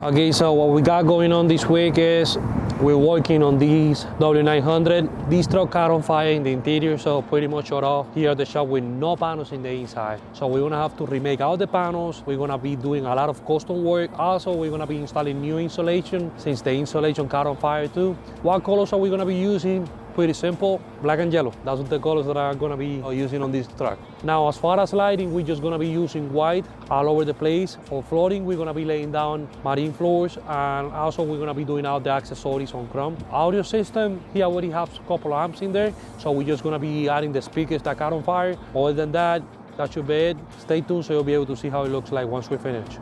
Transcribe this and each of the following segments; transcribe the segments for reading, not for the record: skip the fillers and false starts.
Okay, so what we got going on this week is we're working on these W900. This truck caught on fire in the interior, so pretty much shut off here at the shop with no panels in the inside. So we're gonna have to remake all the panels. We're gonna be doing a lot of custom work. Also, we're gonna be installing new insulation since the insulation caught on fire too. What colors are we gonna be using? Pretty simple, black and yellow. That's the colors that I'm gonna be using on this truck. Now, as far as lighting, we're just gonna be using white all over the place. For flooring, we're gonna be laying down marine floors, and also we're gonna be doing all the accessories on chrome. Audio system, he already has a couple of amps in there, so we're just gonna be adding the speakers that caught on fire. Other than that, that should be it. Stay tuned so you'll be able to see how it looks like once we finish.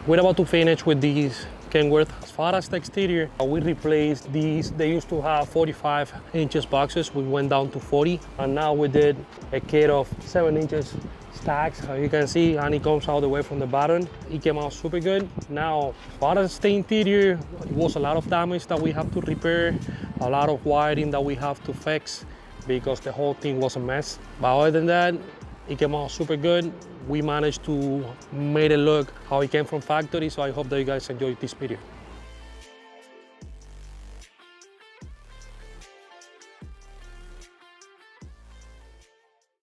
We're about to finish with these Kenworth. As far as the exterior, we replaced these. They used to have 45 inches boxes. We went down to 40, and now we did a kit of 7 inches stacks. As you can see, and it comes all the way from the bottom. It came out super good. Now, as far as the interior, it was a lot of damage that we have to repair, a lot of wiring that we have to fix because the whole thing was a mess. But other than that, it came out super good. We managed to make it look how it came from factory, so I hope that you guys enjoyed this video.